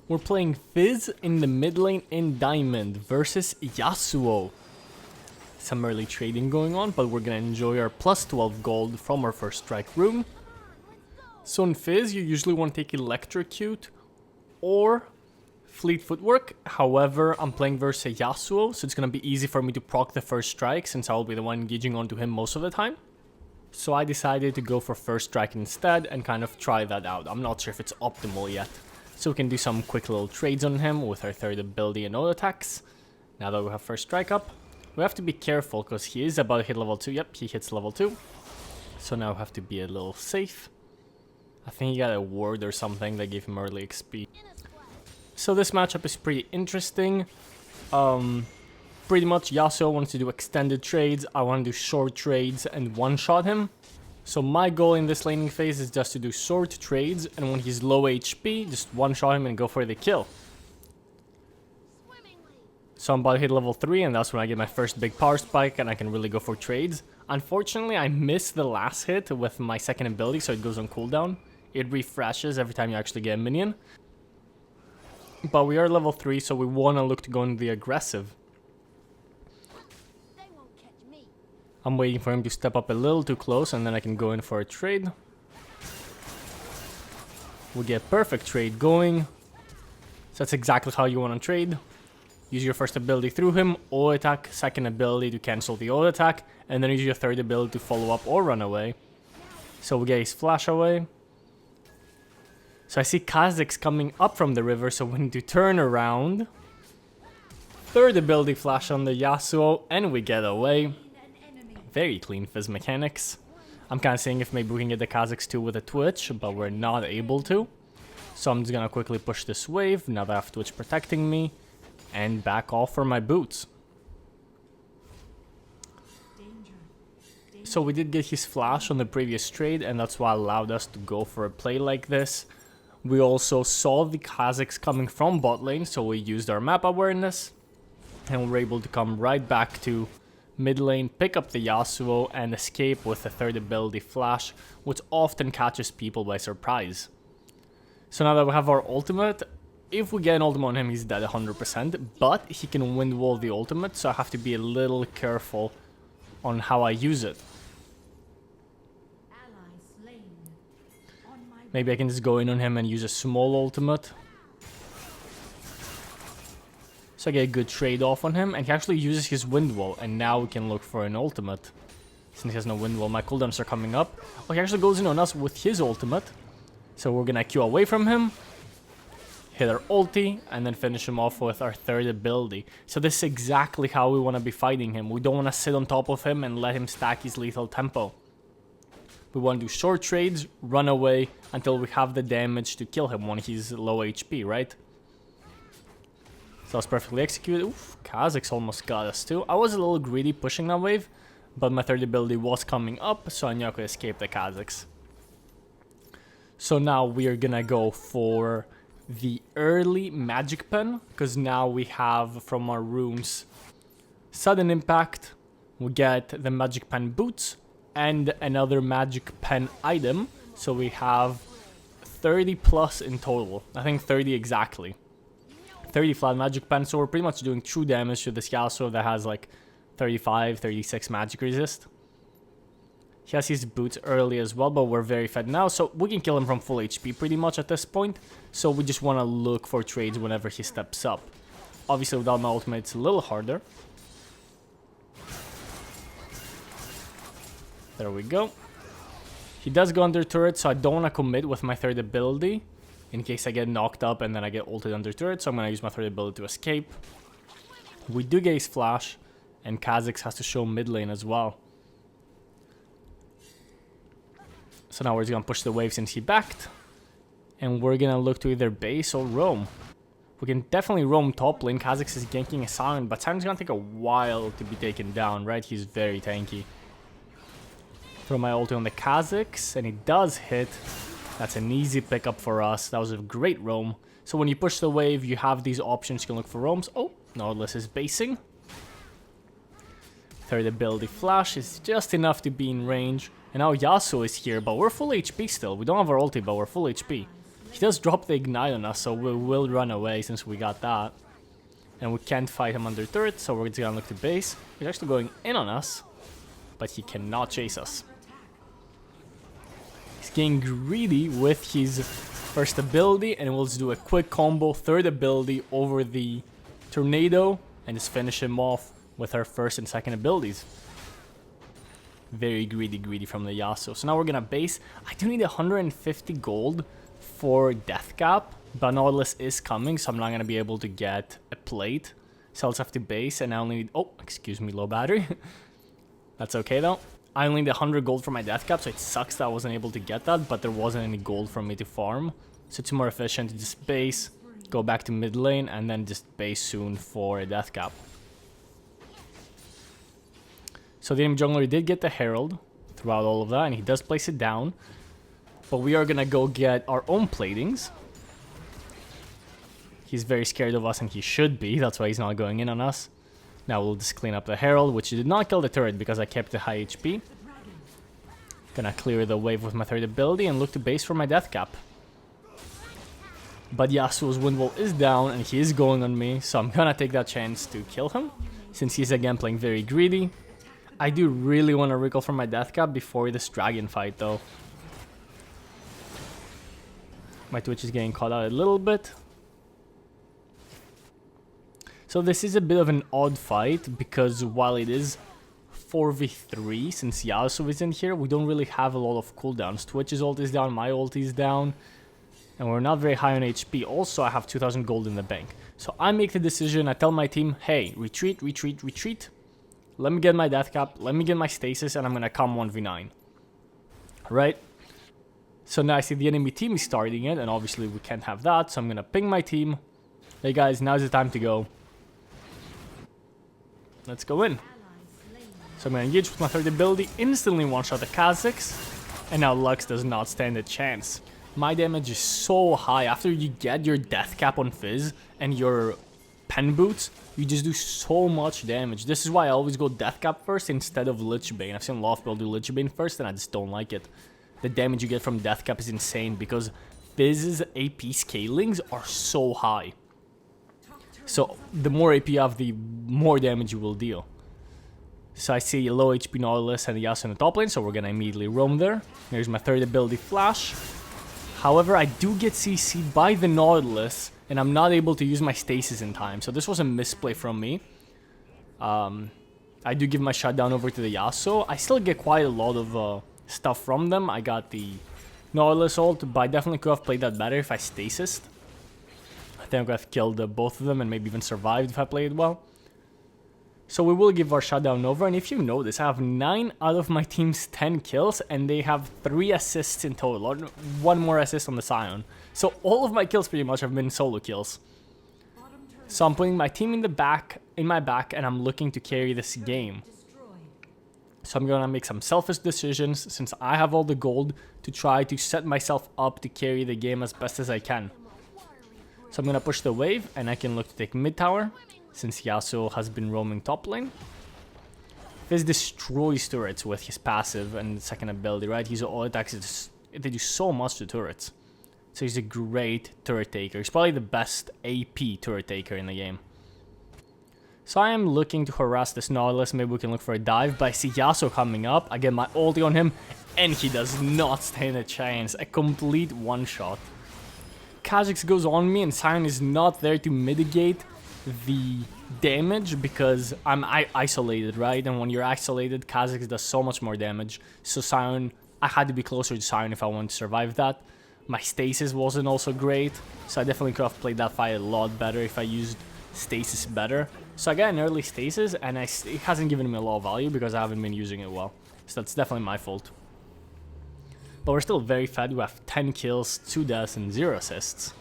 We're playing Fizz in the mid lane in Diamond versus Yasuo. Some early trading going on, but we're gonna enjoy our plus 12 gold from our first strike room. So in Fizz, you usually want to take Electrocute or Fleet Footwork. However, I'm playing versus Yasuo, so it's gonna be easy for me to proc the first strike since I'll be the one engaging onto him most of the time. So I decided to go for first strike instead and kind of try that out. I'm not sure if it's optimal yet. So we can do some quick little trades on him with our third ability and auto attacks. Now that we have first strike up, we have to be careful because he is about to hit level 2. Yep, he hits level 2. So now we have to be a little safe. I think he got a ward or something that gave him early XP. So this matchup is pretty interesting. Pretty much Yasuo wants to do extended trades. I want to do short trades and one-shot him. So my goal in this laning phase is just to do short trades, and when he's low HP, just one-shot him and go for the kill. So I'm about to hit level 3, and that's when I get my first big power spike, and I can really go for trades. Unfortunately, I missed the last hit with my second ability, so it goes on cooldown. It refreshes every time you actually get a minion. But we are level 3, so we want to look to go into the aggressive. I'm waiting for him to step up a little too close, and then I can go in for a trade. We get perfect trade going. So that's exactly how you want to trade. Use your first ability through him, auto attack, second ability to cancel the auto attack, and then use your third ability to follow up or run away. So we get his flash away. So I see Kha'Zix coming up from the river, so we need to turn around. Third ability flash on the Yasuo, and we get away. Very clean Fizz mechanics. I'm kind of seeing if maybe we can get the Kha'Zix too with a Twitch, but we're not able to. So I'm just gonna quickly push this wave, now that I have Twitch protecting me, and back off for my boots. So we did get his flash on the previous trade, and that's what allowed us to go for a play like this. We also saw the Kha'Zix coming from bot lane, so we used our map awareness, and we were able to come right back to mid lane, pick up the Yasuo, and escape with the third ability flash, which often catches people by surprise. So now that we have our ultimate, if we get an ultimate on him, he's dead 100%, but he can wind wall the ultimate, so I have to be a little careful on how I use it. Maybe I can just go in on him and use a small ultimate. So I get a good trade off on him, and he actually uses his wind wall, and now we can look for an ultimate. Since he has no wind wall, my cooldowns are coming up. Oh, he actually goes in on us with his ultimate. So we're gonna Q away from him, hit our ulti, and then finish him off with our third ability. So this is exactly how we want to be fighting him. We don't want to sit on top of him and let him stack his lethal tempo. We want to do short trades, run away until we have the damage to kill him when he's low HP, right? So that's perfectly executed. Oof, Kha'Zix almost got us too. I was a little greedy pushing that wave, but my third ability was coming up, so I knew I could escape the Kha'Zix. So now we are gonna go for the early magic pen, because now we have from our runes sudden impact, we get the magic pen boots, and another magic pen item, so we have 30 plus in total. I think 30 exactly. 30 flat magic pen, so we're pretty much doing true damage to this Yasuo that has like 35, 36 magic resist. He has his boots early as well, but we're very fed now, so we can kill him from full HP pretty much at this point. So we just want to look for trades whenever he steps up. Obviously without my ultimate it's a little harder. There we go. He does go under turret, so I don't want to commit with my third ability in case I get knocked up and then I get ulted under turret, so I'm going to use my third ability to escape. We do get his flash, and Kha'Zix has to show mid lane as well. So now we're just going to push the wave since he backed, and we're going to look to either base or roam. We can definitely roam top lane. Kha'Zix is ganking a Silent, but Silent's going to take a while to be taken down, right? He's very tanky. Throw my ulti on the Kha'Zix, and he does hit. That's an easy pickup for us. That was a great roam. So when you push the wave, you have these options. You can look for roams. Oh, Nautilus is basing. Third ability flash is just enough to be in range. And now Yasuo is here, but we're full HP still. We don't have our ulti, but we're full HP. He does drop the ignite on us, so we will run away since we got that. And we can't fight him under turret, so we're just gonna look to base. He's actually going in on us, but he cannot chase us. He's getting greedy with his first ability, and we'll just do a quick combo, third ability over the tornado, and just finish him off with our first and second abilities. Very greedy from the Yasuo. So now we're gonna base. I do need 150 gold for death cap, but Nautilus is coming, so I'm not gonna be able to get a plate. So I'll just have to base, and I only need, oh, excuse me, low battery. That's okay though. I only need 100 gold for my death cap, so it sucks that I wasn't able to get that, but there wasn't any gold for me to farm. So it's more efficient to just base, go back to mid lane, and then just base soon for a death cap. So the enemy jungler did get the Herald throughout all of that, and he does place it down. But we are gonna go get our own platings. He's very scared of us, and he should be. That's why he's not going in on us. Now we'll just clean up the Herald, which did not kill the turret because I kept the high HP. Gonna clear the wave with my third ability and look to base for my death cap. But Yasuo's wind wall is down, and he is going on me, so I'm gonna take that chance to kill him, since he's again playing very greedy. I do really want to recall from my death cap before this dragon fight though. My Twitch is getting caught out a little bit. So this is a bit of an odd fight, because while it is 4v3, since Yasuo isn't here, we don't really have a lot of cooldowns. Twitch's ult is down, my ult is down, and we're not very high on HP. Also, I have 2000 gold in the bank. So I make the decision, I tell my team, hey, retreat, retreat, retreat. Let me get my death cap, let me get my stasis, and I'm gonna come 1v9. Right? So now I see the enemy team is starting it, and obviously we can't have that, so I'm gonna ping my team. Hey guys, now's the time to go. Let's go in. So I'm gonna engage with my third ability, instantly one-shot the Kazakhs, and now Lux does not stand a chance. My damage is so high. After you get your death cap on Fizz and your pen boots, you just do so much damage. This is why I always go death cap first instead of Lich Bane. I've seen a lot of people do Lich Bane first, and I just don't like it. The damage you get from death cap is insane because Fizz's AP scalings are so high. So the more AP you have, the more damage you will deal. So I see low HP Nautilus and Yasuo in the top lane, so we're gonna immediately roam there. There's my third ability, Flash. However, I do get CC'd by the Nautilus, and I'm not able to use my stasis in time. So this was a misplay from me. I do give my shutdown over to the Yasuo. I still get quite a lot of stuff from them. I got the Nautilus ult, but I definitely could have played that better if I stasised. I think I could have killed both of them and maybe even survived if I played well. So we will give our shutdown over, and if you notice, I have 9 out of my team's 10 kills, and they have 3 assists in total, or 1 more assist on the Sion. So all of my kills pretty much have been solo kills. So I'm putting my team in my back, and I'm looking to carry this game. So I'm gonna make some selfish decisions, since I have all the gold, to try to set myself up to carry the game as best as I can. So I'm gonna push the wave, and I can look to take mid tower, since Yasuo has been roaming top lane. Fizz destroys turrets with his passive and second ability, right? His all attacks, they do so much to turrets. So he's a great turret taker. He's probably the best AP turret taker in the game. So I am looking to harass this Nautilus. Maybe we can look for a dive, but I see Yasuo coming up. I get my ulti on him, and he does not stand a chance. A complete one-shot. Kha'Zix goes on me, and Sion is not there to mitigate the damage because I'm isolated, right? And when you're isolated, Kha'Zix does so much more damage. So Sion, I had to be closer to Sion if I wanted to survive that. My stasis wasn't also great, so I definitely could have played that fight a lot better if I used stasis better. So I got an early stasis, and it hasn't given me a lot of value because I haven't been using it well. So that's definitely my fault. But we're still very fed. We have 10 kills, 2 deaths, and 0 assists.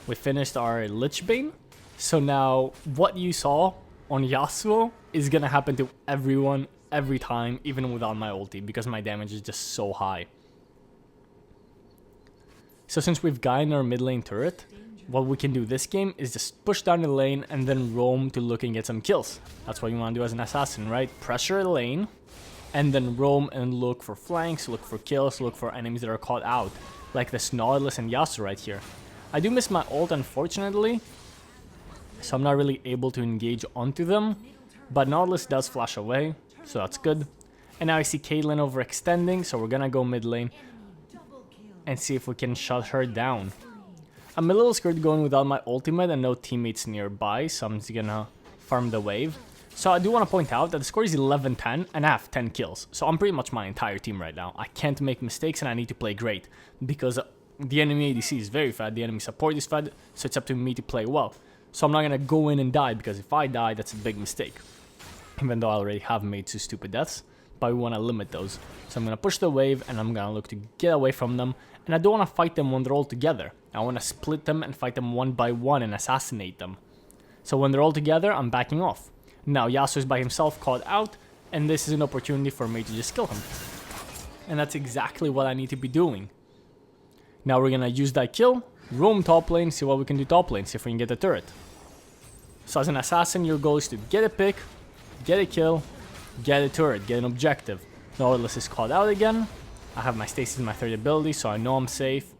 We finished our Lich Bane. So now, what you saw on Yasuo is gonna happen to everyone, every time, even without my ulti, because my damage is just so high. So since we've gotten our mid lane turret, what we can do this game is just push down the lane and then roam to look and get some kills. That's what you want to do as an assassin, right? Pressure a lane, and then roam and look for flanks, look for kills, look for enemies that are caught out, like this Nautilus and Yasuo right here. I do miss my ult, unfortunately, so I'm not really able to engage onto them, but Nautilus does flash away, so that's good. And now I see Caitlyn overextending, so we're gonna go mid lane and see if we can shut her down. I'm a little scared going without my ultimate and no teammates nearby, so I'm just gonna farm the wave. So I do want to point out that the score is 11-10 and I have 10 kills. So I'm pretty much my entire team right now. I can't make mistakes and I need to play great because the enemy ADC is very fed, the enemy support is fed, so it's up to me to play well. So I'm not going to go in and die because if I die, that's a big mistake. Even though I already have made 2 stupid deaths, but we want to limit those. So I'm going to push the wave and I'm going to look to get away from them. And I don't want to fight them when they're all together. I want to split them and fight them one by one and assassinate them. So when they're all together, I'm backing off. Now Yasuo is by himself caught out, and this is an opportunity for me to just kill him. And that's exactly what I need to be doing. Now we're gonna use that kill, roam top lane, see what we can do top lane, see if we can get a turret. So as an assassin, your goal is to get a pick, get a kill, get a turret, get an objective. Nautilus is caught out again. I have my stasis and my third ability, so I know I'm safe.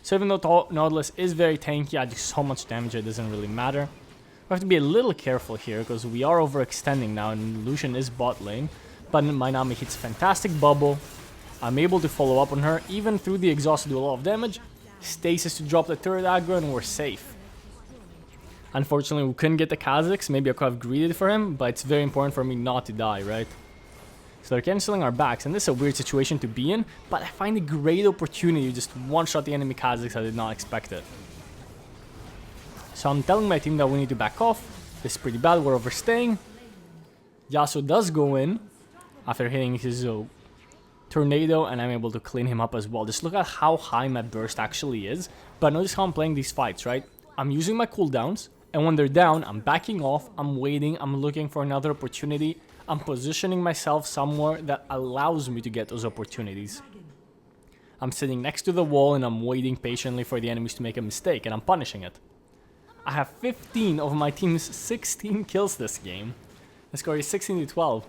So even though Nautilus is very tanky, I do so much damage it doesn't really matter. We have to be a little careful here because we are overextending now and Lucian is bot lane. But my Nami hits fantastic bubble. I'm able to follow up on her even through the exhaust to do a lot of damage. Stasis to drop the turret aggro and we're safe. Unfortunately we couldn't get the Kha'Zix, maybe I could have greeted for him, but it's very important for me not to die, right? So they're cancelling our backs and this is a weird situation to be in, but I find a great opportunity to just one-shot the enemy Kha'Zix. I did not expect it. So I'm telling my team that we need to back off. This is pretty bad, we're overstaying. Yasuo does go in after hitting his tornado and I'm able to clean him up as well. Just look at how high my burst actually is. But notice how I'm playing these fights, right? I'm using my cooldowns and when they're down, I'm backing off, I'm waiting, I'm looking for another opportunity. I'm positioning myself somewhere that allows me to get those opportunities. I'm sitting next to the wall and I'm waiting patiently for the enemies to make a mistake and I'm punishing it. I have 15 of my team's 16 kills this game. The score is 16-12.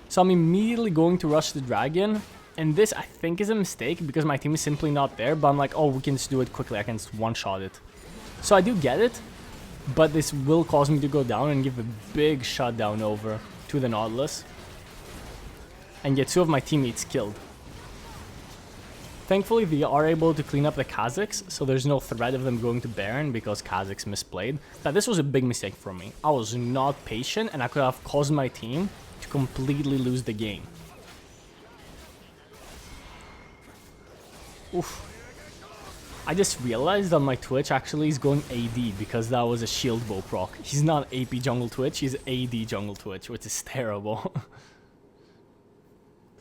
So I'm immediately going to rush the dragon. And this I think is a mistake because my team is simply not there. But I'm like, oh, we can just do it quickly. I can just one-shot it. So I do get it. But this will cause me to go down and give a big shutdown over to the Nautilus. And get 2 of my teammates killed. Thankfully, they are able to clean up the Kha'Zix, so there's no threat of them going to Baron because Kha'Zix misplayed. Now, this was a big mistake for me. I was not patient, and I could have caused my team to completely lose the game. Oof. I just realized that my Twitch actually is going AD because that was a shield bow proc. He's not AP jungle Twitch, he's AD jungle Twitch, which is terrible.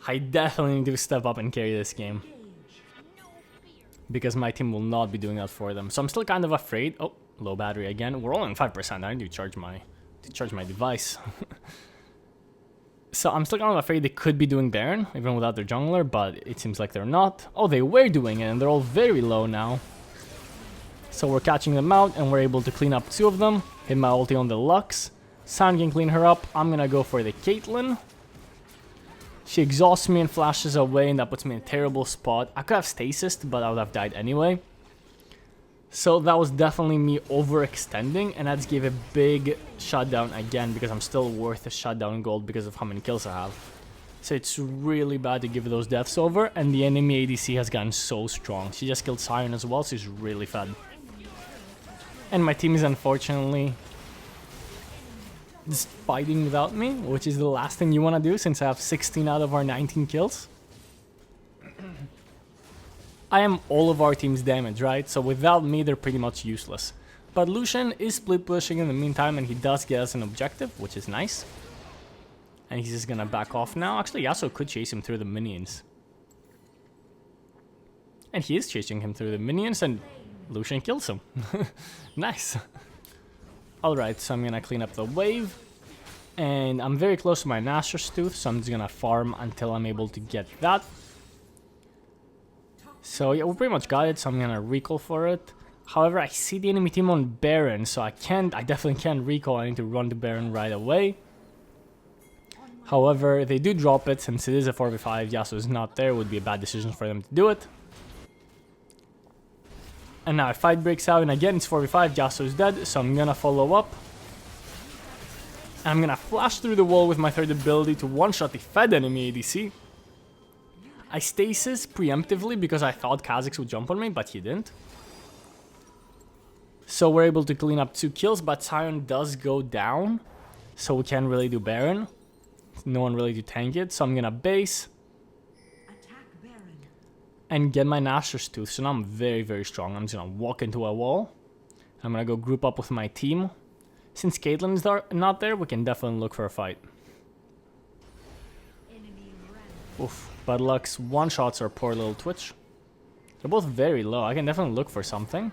I definitely need to step up and carry this game. Because my team will not be doing that for them. So I'm still kind of afraid. Oh, low battery again. We're all on 5%. I need to charge my device. So I'm still kind of afraid they could be doing Baron, even without their jungler, but it seems like they're not. Oh, they were doing it, and they're all very low now. So we're catching them out, and we're able to clean up 2 of them. Hit my ulti on the Lux. Sound can clean her up. I'm gonna go for the Caitlyn. She exhausts me and flashes away, and that puts me in a terrible spot. I could have stasis, but I would have died anyway. So that was definitely me overextending, and that just gave a big shutdown again, because I'm still worth a shutdown gold because of how many kills I have. So it's really bad to give those deaths over, and the enemy ADC has gotten so strong. She just killed Siren as well, so she's really fed. And my team is unfortunately just fighting without me, which is the last thing you want to do since I have 16 out of our 19 kills. I am all of our team's damage, right? So without me, they're pretty much useless. But Lucian is split pushing in the meantime, and he does get us an objective, which is nice. And he's just gonna back off now. Actually, Yasuo could chase him through the minions. And he is chasing him through the minions, and Lucian kills him. Nice. Alright, so I'm gonna clean up the wave. And I'm very close to my Nashor's Tooth, so I'm just gonna farm until I'm able to get that. So yeah, we pretty much got it, so I'm gonna recall for it. However, I see the enemy team on Baron, so I definitely can't recall. I need to run to Baron right away. However, they do drop it since it is a 4v5. Yasuo is not there. It would be a bad decision for them to do it. And now a fight breaks out, and again it's 4v5. Yasuo is dead, so I'm gonna follow up. And I'm gonna flash through the wall with my third ability to one-shot the fed enemy ADC. I stasis preemptively because I thought Kha'Zix would jump on me, but he didn't. So we're able to clean up 2 kills, but Sion does go down. So we can't really do Baron. No one really to tank it, so I'm gonna base. And get my Nashor's Tooth, so now I'm very, very strong. I'm just gonna walk into a wall. I'm gonna go group up with my team. Since Caitlyn is not there, we can definitely look for a fight. Oof, but Lux one-shots our poor little Twitch. They're both very low. I can definitely look for something.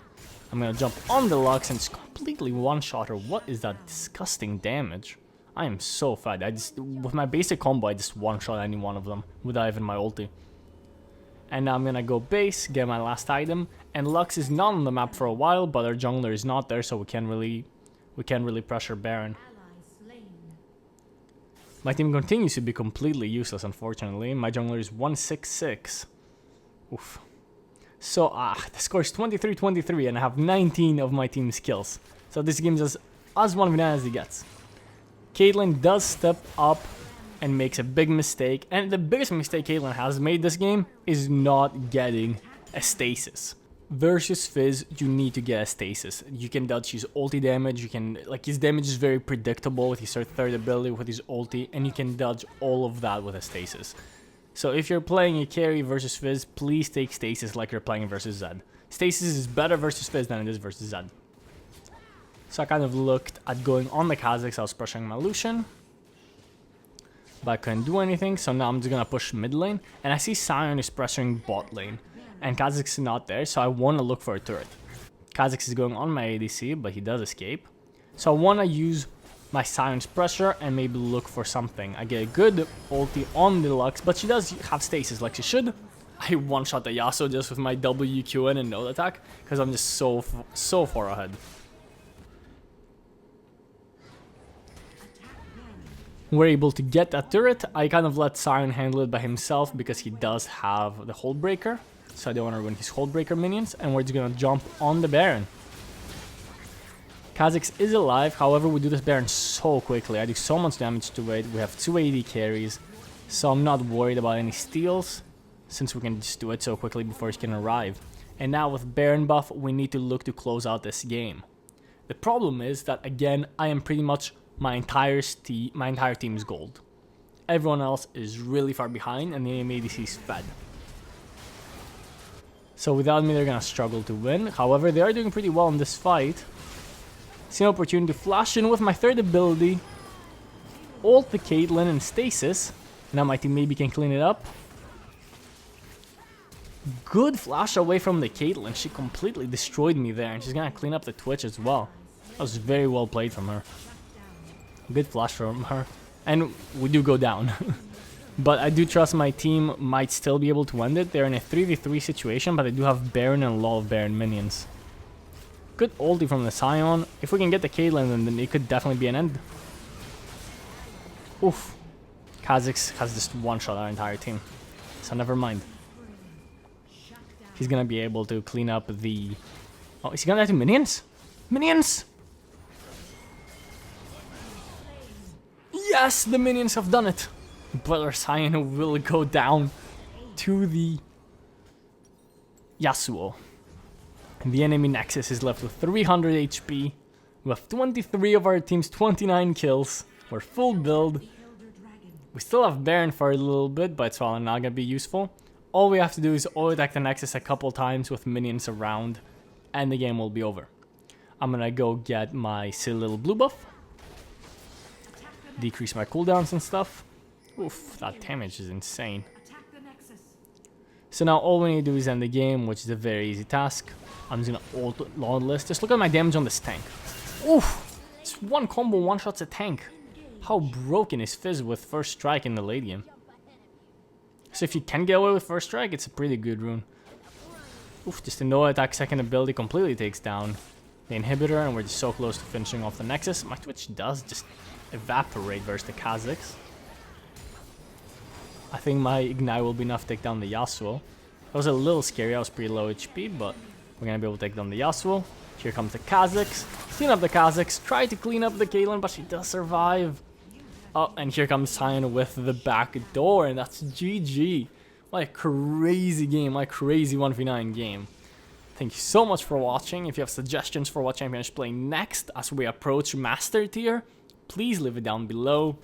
I'm gonna jump on the Lux and just completely one-shot her. What is that disgusting damage? I am so fed. With my basic combo, I just one-shot any one of them without even my ulti. And now I'm gonna go base, get my last item, and Lux is not on the map for a while, but our jungler is not there, so we can't really pressure Baron. My team continues to be completely useless, unfortunately. My jungler is 166. Oof. So, the score is 23-23, and I have 19 of my team's kills. So this game is as 1v9 as it gets. Caitlyn does step up and makes a big mistake, and the biggest mistake Caitlyn has made this game is not getting a stasis. Versus Fizz, you need to get a stasis. You can dodge his ulti damage, his damage is very predictable with his third ability with his ulti, and you can dodge all of that with a stasis. So if you're playing a carry versus Fizz, please take stasis like you're playing versus Zed. Stasis is better versus Fizz than it is versus Zed. So I kind of looked at going on the Kha'Zix. I was pressuring my Lucian, but I couldn't do anything, so now I'm just gonna push mid lane, and I see Sion is pressuring bot lane, and Kha'Zix is not there, so I want to look for a turret. Kha'Zix is going on my ADC, but he does escape. So I want to use my Sion's pressure and maybe look for something. I get a good ulti on the Lux, but she does have stasis like she should. I one-shot the Yasuo just with my WQN and node attack, because I'm just so far ahead. We're able to get that turret. I kind of let Sion handle it by himself because he does have the hold breaker. So I don't want to ruin his hold breaker minions. And we're just going to jump on the Baron. Kha'Zix is alive. However, we do this Baron so quickly. I do so much damage to it. We have 2 AD carries. So I'm not worried about any steals, since we can just do it so quickly before he can arrive. And now with Baron buff, we need to look to close out this game. The problem is that, again, I am pretty much my entire team's gold. Everyone else is really far behind, and the ADC is fed. So without me, they're gonna struggle to win. However, they are doing pretty well in this fight. See an opportunity to flash in with my third ability, ult the Caitlyn and stasis. Now my team maybe can clean it up. Good flash away from the Caitlyn. She completely destroyed me there, and she's gonna clean up the Twitch as well. That was very well played from her. Good flash from her. And we do go down. But I do trust my team might still be able to end it. They're in a 3v3 situation, but they do have Baron and a lot of Baron minions. Good ulti from the Sion. If we can get the Caitlyn, then it could definitely be an end. Oof. Kha'Zix has just one-shot our entire team. So never mind. He's gonna be able to clean up the... Oh, is he gonna die to minions? Minions! Yes, the minions have done it. But our Sion will go down to the Yasuo. And the enemy Nexus is left with 300 HP. We have 23 of our team's 29 kills. We're full build. We still have Baron for a little bit, but it's probably not going to be useful. All we have to do is auto-attack the Nexus a couple times with minions around, and the game will be over. I'm going to go get my silly little blue buff. Decrease my cooldowns and stuff. Oof, that damage is insane. So now all we need to do is end the game, which is a very easy task. I'm just gonna ult Lawless. Just look at my damage on this tank. Oof! It's one combo, one shots a tank. How broken is Fizz with first strike in the late game? So if you can get away with first strike, it's a pretty good rune. Oof, just a no attack second ability completely takes down the inhibitor, and we're just so close to finishing off the Nexus. My Twitch does just evaporate versus the Kha'Zix. I think my Ignite will be enough to take down the Yasuo. That was a little scary, I was pretty low HP, but we're gonna be able to take down the Yasuo. Here comes the Kazakhs. Clean up the Kazakhs. Try to clean up the Caitlyn, but she does survive. Oh, and here comes Cyan with the back door, and that's GG. What a crazy game, what a crazy 1v9 game. Thank you so much for watching. If you have suggestions for what champion I should play next as we approach Master Tier, please leave it down below.